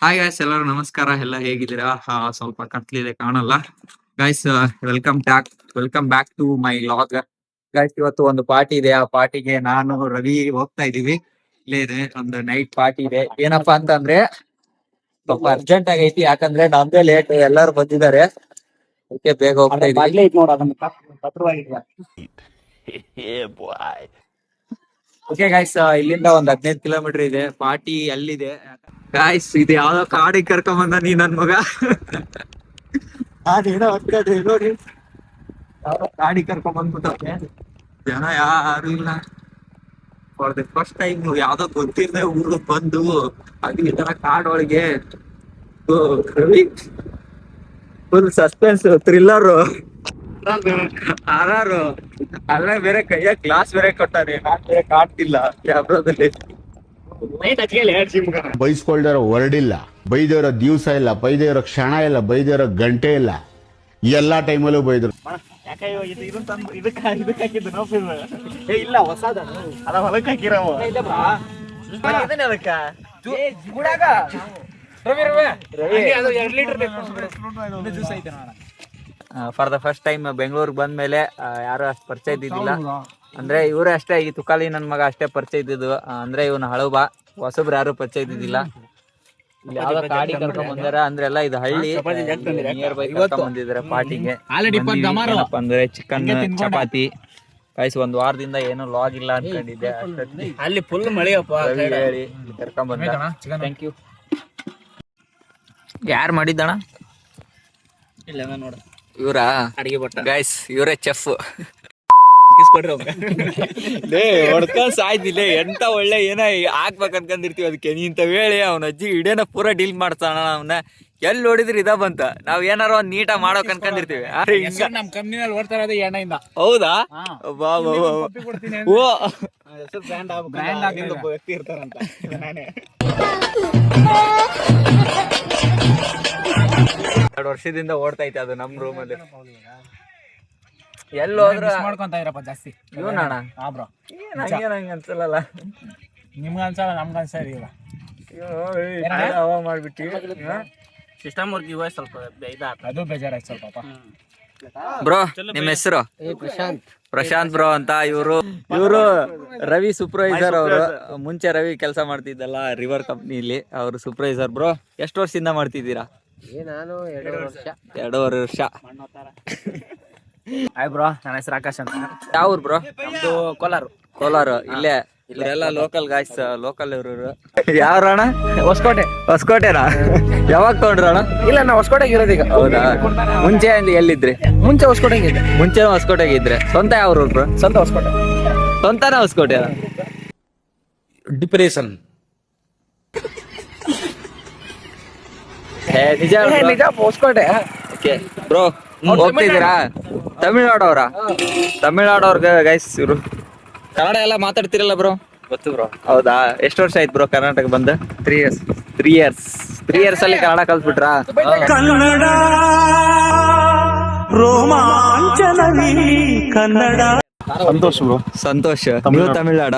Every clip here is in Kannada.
ಹಾಯ್ ಗಾಯ್ಸ್, ಎಲ್ಲರೂ ನಮಸ್ಕಾರ. ಎಲ್ಲ ಹೇಗಿದ್ದೀರಾ? ಸ್ವಲ್ಪ ಕತ್ಲಿದೆ, ಕಾಣಲ್ಲ. Guys, welcome back to my vlog. Guys, ಇವತ್ತು ಒಂದು ಪಾರ್ಟಿ ಇದೆ. ಆ ಪಾರ್ಟಿಗೆ ನಾನು ರವಿ ಹೋಗ್ತಾ ಇದೀವಿ. ಇಲ್ಲೇ ಇದೆ, ಒಂದು ನೈಟ್ ಪಾರ್ಟಿ ಇದೆ. ಏನಪ್ಪಾ ಅಂತಂದ್ರೆ ಸ್ವಲ್ಪ ಅರ್ಜೆಂಟ್ ಆಗೈತಿ, ಯಾಕಂದ್ರೆ ನಮ್ದೇ ಲೇಟ್, ಎಲ್ಲರೂ ಬಂದಿದ್ದಾರೆ. ಅದಕ್ಕೆ ಬೇಗ ಹೋಗ್ತಾ ಇದೀವಿ. ಓಕೆ ಗಾಯ್ಸ್, ಇಲ್ಲಿಂದ ಒಂದ್ 15 ಕಿಲೋಮೀಟರ್ ಇದೆ. ಪಾರ್ಟಿ ಅಲ್ಲಿದೆ. ಗಾಯ್ಸ್, ಇದು ಯಾವ್ದೋ ಕಾಡಿಗೆ ಕರ್ಕೊಂಬಂದ ನೀ ನನ್ ಮಗ. ನಾನೇನೋ ಅನ್ಕೊಂಡೆ, ನೋಡಿ ಯಾವ್ದೋ ಕಾಡಿಗೆ ಕರ್ಕೊಂಬಂದ್ಬಿಟ್ಟೆ. ಜನ ಯಾರು ಇಲ್ಲ. ಫಾರ್ ದ ಫಸ್ಟ್ ಟೈಮ್ ಯಾವ್ದೋ ಗೊತ್ತಿರದೆ ಊರಿಗೆ ಬಂದು ಅದು ಈ ತರ ಕಾಡೊಳಗೆ ಫುಲ್ ಸಸ್ಪೆನ್ಸ್ ಥ್ರಿಲ್ಲರ್ ಆರಾರು. ಅಲ್ಲ ಬೇರೆ ಕೈಯಾಗ ಗ್ಲಾಸ್ ಬೇರೆ ಕೊಟ್ಟಾರೆ, ನಾನ್ ಬೇರೆ ಕಾಡ್ತಿಲ್ಲ ಕ್ಯಾಮ್ರಾದಲ್ಲಿ. ಬೈಸ್ಕೊಳ್ದಿರೋ ವರ್ಡ್ ಇಲ್ಲ, ಬೈದಿರೋ ದಿವಸ ಇಲ್ಲ, ಬೈದಿರೋ ಕ್ಷಣ ಇಲ್ಲ, ಬೈದಿರೋ ಗಂಟೆ ಇಲ್ಲ, ಎಲ್ಲಾ ಟೈಮಲ್ಲೂ ಬೈದ್ರು. ಇಲ್ಲ ಹೊಸದ ಅದ ಹೊಲಕ್ಕೆ ಹಾಕಿರವ ಫಾರ್ ದ ಫಸ್ಟ್ ಟೈಮ್ ಬೆಂಗಳೂರಿಗೆ ಬಂದ್ಮೇಲೆ ಯಾರು ಅಷ್ಟು ಪರಿಚಯ ಇದ್ದಿದ್ದಿಲ್ಲ. ಅಂದ್ರೆ ಇವರೇ ಅಷ್ಟೇ, ಈ ತುಕಾಲಿ ನನ್ ಮಗ ಅಷ್ಟೇ ಪರಿಚಯ ಇದ್ದಿದ್ದು. ಅಂದ್ರೆ ಇವನು ಹಳಬ, ಹೊಸಬ್ರು ಯಾರು ಪರಿಚಯ ಇದ್ದಿದ್ದಿಲ್ಲ. ಯಾವ್ದೋ ಕಾಡಿ ಕರ್ಕೊಂಡ್ ಬಂದಾರ, ಅಂದ್ರೆ ಎಲ್ಲ ಇದು ಹಳ್ಳಿ ನಿಯರ್ ಬೈ ಕರ್ಕೊಂಡ್ ಬಂದಿದ್ದಾರೆ ಪಾರ್ಟಿಗೆ. ಅಂದ್ರೆ ಚಿಕನ್ ಚಪಾತಿ. ಕಾಯಿಸಿ ಒಂದ್ ವಾರದಿಂದ ಏನು ಲಾಗ್ ಇಲ್ಲ ಅನ್ಕೊಂಡಿದ್ದೆ. ಅಲ್ಲಿ ಫುಲ್ ಮಳೆಯಪ್ಪ ಹೇಳಿ ಕರ್ಕೊಂಡ್ ಬಂದ. Thank you. ಯಾರು ಮಾಡಿದ್ದಣ? ಇಲ್ಲ ನೋಡ, ಇವ್ರಾ ಅಡಿಗೆ ಬಟ್ಟ ಗೈಸ್, ಇವರೇ ಚೆಫ್. ಹೊಡ್ಕೊಂಡ್ ಸಾಯ್ದಿಲ್ಲ. ಎಂತ ಒಳ್ಳೆ ಏನೋ ಹಾಕ್ಬೇಕ ಅನ್ಕೊಂಡಿರ್ತೀವಿ ಅದಕ್ಕೆ. ಇಂತ ವೇಳೆ ಅವ್ನ ಅಜ್ಜಿ ಇಡೇನ ಪೂರಾ ಡೀಲ್ ಮಾಡ್ತಾನ. ಅವನ್ನ ಎಲ್ಲಿ ನೋಡಿದ್ರು ಇದ ಬಂತ. ನಾವ್ ಏನಾರ ಒಂದ್ ನೀಟಾಗಿ ಮಾಡೋಕ್ ಅನ್ಕೊಂಡಿರ್ತೀವಿ. ನಮ್ ಕಂಪ್ನಿನಲ್ಲಿ ಓಡ್ತಾ ಇರೋದು ಎಣ್ಣೆಯಿಂದ. ಹೌದಾ? ಬಾ ಬಾ ಓ, ವ್ಯಕ್ತಿ ಇರ್ತಾರಂತ. 2 ವರ್ಷದಿಂದ ಓಡ್ತಾ ಐತೆ ಅದು ನಮ್ ರೂಮ್ ಅಲ್ಲಿ. ಎಲ್ಲಿ ಹೋದ್ರು ಮಾಡ್ಕೊಂತ ಇರಪ್ಪ ಜಾಸ್ತಿ. ಇವನಣ್ಣ ಬ್ರೋ, ನಂಗೆ ಅನ್ಸಲ್ಲ. ನಿಮ್ಗ ಅನ್ಸಲ್ಲ, ನಮ್ಗ ಅನ್ಸಲ್ಲ. ಮಾಡ್ಬಿಟ್ಟಿ ಸಿಸ್ಟಮ್ ವರ್ಕ್ ಇವಾಗ ಸ್ವಲ್ಪ ಅದು ಬೇಜಾರಾಯ್ತು ಸ್ವಲ್ಪ. ಬ್ರೋ, ನಿಮ್ಮ ಹೆಸರು? ಪ್ರಶಾಂತ್ ಬ್ರೋ ಅಂತ. ಇವರು ರವಿ ಸೂಪರ್ವೈಸರ್. ಅವರು ಮುಂಚೆ ರವಿ ಕೆಲಸ ಮಾಡ್ತಿದ್ದಲ್ಲ ರಿವರ್ ಕಂಪ್ನಿಲಿ, ಅವರು ಸೂಪರ್ವೈಸರ್. ಬ್ರೋ, ಎಷ್ಟು ವರ್ಷದಿಂದ ಮಾಡ್ತಿದ್ದೀರಾ? ನಾನು 2.5 ವರ್ಷ. ಹಾಯ್ ಬ್ರೋ, ನನ್ನ ಹೆಸರು ಆಕಾಶ್ ಅಂತ. ಯಾವ ಊರು ಬ್ರೋ? ನಮ್ದು ಕೋಲಾರ. ಇಲ್ಲೇ ಇವರೆಲ್ಲ ಲೋಕಲ್ ಗಾಯ್ಸ್, ಲೋಕಲ್ ಇವರು. ಯಾವ್ರಣ? ಹೊಸಕೋಟೆನಾ? ಯಾವಾಗ ತಗೊಂಡ್ರಣ? ಇಲ್ಲ, ನಾ ಹೊಸಕೋಟೆಗೆ ಇರೋದೀಗ. ಹೌದಾ? ಮುಂಚೆ ಎಲ್ಲಿದ್ರಿ? ಮುಂಚೆ ಹೊಸಕೋಟೆಗೆ ಇದ್ದೆ. ಮುಂಚೆ ಹೊಸಕೋಟೆಗೆ ಇದ್ರೆ. ಸ್ವಂತ ಯಾವ ಊರು ಬ್ರೋ? ಸ್ವಂತ ಹೊಸಕೋಟೆ. ಸ್ವಂತನ ಹೊಸಕೋಟೆ? ಡಿಪ್ರೆಷನ್. ನಿಜ ಹೊಸಕೋಟೆ. ಓಕೆ ಬ್ರೋ, ಹೋಗ್ತಿದ್ದೀರಾ? ತಮಿಳ್ನಾಡವ್ರಿಗೆ ಗೈಸ್ ಇವರು. ಕನ್ನಡ ಎಲ್ಲ ಮಾತಾಡ್ತಿರಲ್ಲ ಬ್ರೋ? ಗೊತ್ತು ಬ್ರೋ. ಹೌದಾ? ಎಷ್ಟು ವರ್ಷ ಆಯ್ತು ಬ್ರೋ ಕರ್ನಾಟಕ ಬಂದ? 3 years. 3 years ಅಲ್ಲಿ ಕನ್ನಡ ಕಲ್ತ್ಬಿಟ್ರಾ? ಕನ್ನಡ ರೋಮಾಂಚನವಿ ಕನ್ನಡ. ಸಂತೋಷ್ ಬ್ರೋ. ಸಂತೋಷ್. ನೀವು ತಮಿಳ್ನಾಡ?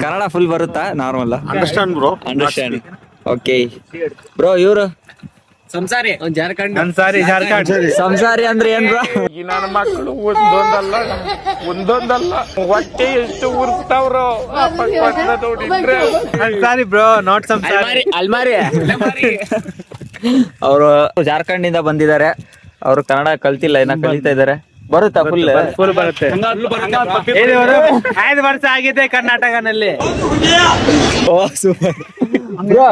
ಕನ್ನಡ ಫುಲ್ ಬರುತ್ತಾ? Normal understand bro. Understand. Okay bro, ಇವ್ರು ಸಂಸಾರಿ ಜಾರ್ಖಂಡ್. ಸಂಸಾರಿ ಅಂದ್ರೆ ಏನ್ ಬ್ರೋ? ನನ್ನ ಮಕ್ಕಳು ಒಂದೊಂದಲ್ಲ ಹೊಟ್ಟೆ ಎಷ್ಟು ಉರ್ತಾವ್ರೋ ನೋಡಿದ್ರೆ. ಸಂಸಾರಿ ಬ್ರೋ, ನಾಟ್ ಸಂಸಾರಿ. ಅಲ್ಮಾರಿ. ಅವರು ಜಾರ್ಖಂಡ್ ಇಂದ ಬಂದಿದ್ದಾರೆ. ಅವರು ಕನ್ನಡ ಕಲ್ತಿಲ್ಲ, ಇನ್ನ ಕಲಿತಾ ಇದಾರೆ. ಬರುತ್ತಾ? ಫುಲ್ ಬರುತ್ತೆ. 5 ವರ್ಷ ಆಗಿದೆ ಕರ್ನಾಟಕನಲ್ಲಿ. ಓ ಸೂಪರ್ ಬ್ರೋ.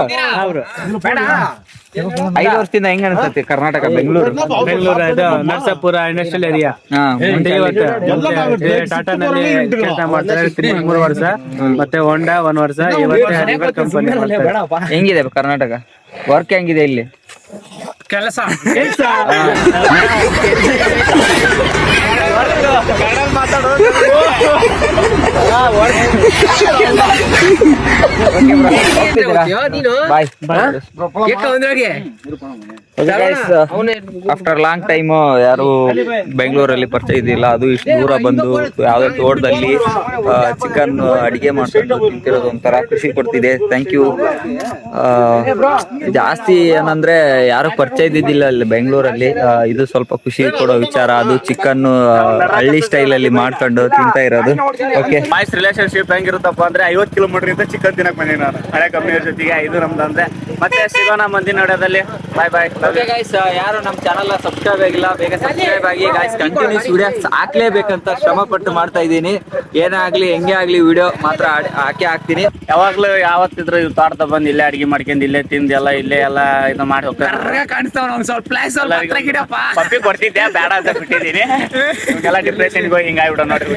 5 ವರ್ಷದಿಂದ ಹೆಂಗ ಅನ್ಸುತ್ತೆ ಕರ್ನಾಟಕ? Bengaluru Narasapura industrial area. ಟಾಟಾನಲ್ಲಿ ಕೆಲಸ ಮಾಡ್ತಾರೆ 3 ವರ್ಷ, ಮತ್ತೆ ಹೋಂಡಾ 1 ವರ್ಷ, ಇವತ್ತೆ ಕಂಪನಿ. ಹೆಂಗಿದೆ ಕರ್ನಾಟಕ? ವರ್ಕ್ ಹೆಂಗಿದೆ ಇಲ್ಲಿ? ಕೆಲಸ ಬಾಯ್. ಆಫ್ಟರ್ ಲಾಂಗ್ ಟೈಮ್ ಯಾರು ಬೆಂಗಳೂರಲ್ಲಿ ಪರಿಚಯ ಇದ್ದಿಲ್ಲ, ಅದು ಇಷ್ಟು ದೂರ ಬಂದು ಯಾವ್ದೋ ತೋಟದಲ್ಲಿ ಚಿಕನ್ ಅಡಿಗೆ ಮಾಡ್ಕೊಂಡು ತಿಂತಿರೋದು ಒಂಥರ ಖುಷಿ ಕೊಡ್ತಿದೆ. Thank you. ಜಾಸ್ತಿ ಏನಂದ್ರೆ ಯಾರು ಪರಿಚಯ ಇದ್ದಿದ್ದಿಲ್ಲ ಅಲ್ಲಿ ಬೆಂಗಳೂರಲ್ಲಿ, ಇದು ಸ್ವಲ್ಪ ಖುಷಿ ಕೊಡೋ ವಿಚಾರ. ಅದು ಚಿಕನ್ ಹಳ್ಳಿ ಸ್ಟೈಲ್ ಅಲ್ಲಿ ಮಾಡ್ಕೊಂಡು ತಿಂತಾ ಇರೋದು. ಓಕೆ, ಬಾಯ್ಸ್ ರಿಲೇಶನ್ಶಿಪ್ ಹೆಂಗಿರುತ್ತಪ್ಪ ಅಂದ್ರೆ 50 ಕಿಲೋಮೀಟರ್ ಇಂದ ಚಿಕನ್ ತಿನ್ನಕ್ ಬಂದಿ ನಾನು ಹಳೆ ಕಂಪ್ನಿಯವ್ರ ಜೊತೆಗೆ. ಇದು ನಮ್ದು ಅಂದ್ರೆ ಮತ್ತೆ ಸಿಗೋಣ ಮುಂದಿನ ನೋಡೋದಲ್ಲಿ. ಬಾಯ್ ಬಾಯ್. ಓಕೆ ಗೈಸ್, ಯಾರು ನಮ್ಮ ಚಾನಲ್ ಸಬ್ಸ್ಕ್ರೈಬ್ ಆಗಿಲ್ಲ ಬೇಗ ಸಬ್ಸ್ಕ್ರೈಬ್ ಆಗಿ ಗೈಸ್. ಕಂಟಿನ್ಯೂಸ್ ವಿಡಿಯೋಸ್ ಹಾಕ್ಲೇಬೇಕಂತ ಶ್ರಮ ಪಟ್ಟು ಮಾಡ್ತಾ ಇದ್ದೀನಿ. ಏನೇ ಆಗ್ಲಿ ಹೆಂಗೆ ಆಗ್ಲಿ ವಿಡಿಯೋ ಮಾತ್ರ ಹಾಕಿ ಹಾಕ್ತೀನಿ. ಯಾವಾಗ್ಲೂ ಯಾವತ್ತಿದ್ರು ಇದು ತೋಟದ ಬಂದು ಇಲ್ಲೇ ಅಡಿಗೆ ಮಾಡ್ಕೊಂಡು ಇಲ್ಲೇ ತಿಂದು ಎಲ್ಲ ಇಲ್ಲೇ ಎಲ್ಲ ಇದು ಮಾಡಿ ಹೋಗ್ತಾರೆ. ಪಪ್ಪಿ ಕೊಡ್ತಿದ್ದೆ, ಬೇಡ ಅಂತ ಬಿಟ್ಟಿದ್ದೀನಿ. ಎಲ್ಲ ಡಿಪ್ರೆಷನ್ಗೆ ಹೋಗಿ ಹಿಂಗಾಗ್ಬಿಡೋ ನೋಡ್ರಿ.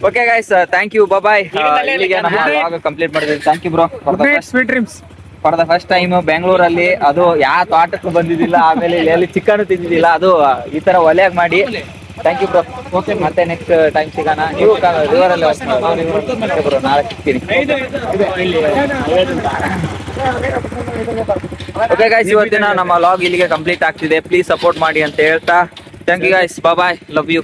Okay guys, thank you, bye. ಇಲ್ಲಿಗೆ ನಮ್ಮ ವ್ಲಾಗ್ ಕಂಪ್ಲೀಟ್ ಮಾಡಿದ್ವಿ. Thank you bro for the first time ಬೆಂಗಳೂರಲ್ಲಿ. ಅದು ಯಾವ ತೋಟಕ್ಕೂ ಬಂದಿದ್ದಿಲ್ಲ, ಆಮೇಲೆ ಇಲ್ಲಿ ಚಿಕನ್ ತಿಂದಿದ್ದಿಲ್ಲ. ಅದು ಈ ತರ ಒಲೆಯಾಗಿ ಮಾಡಿ. Thank you bro. ಓಕೆ, ಮತ್ತೆ ನೆಕ್ಸ್ಟ್ ಟೈಮ್ ಸಿಗೋಣ. ನೀವು ರಿವರಲ್ಲಿ ಬ್ರೋ, ನಾಳೆ ಸಿಗ್ತೀನಿ. ಓಕೆ ಗೈಸ್, ಇವತ್ತಿನ ನಮ್ಮ ವ್ಲಾಗ್ ಇಲ್ಲಿಗೆ ಕಂಪ್ಲೀಟ್ ಆಗ್ತಿದೆ. ಪ್ಲೀಸ್ ಸಪೋರ್ಟ್ ಮಾಡಿ ಅಂತ ಹೇಳ್ತಾ thank you guys. Bye, love you.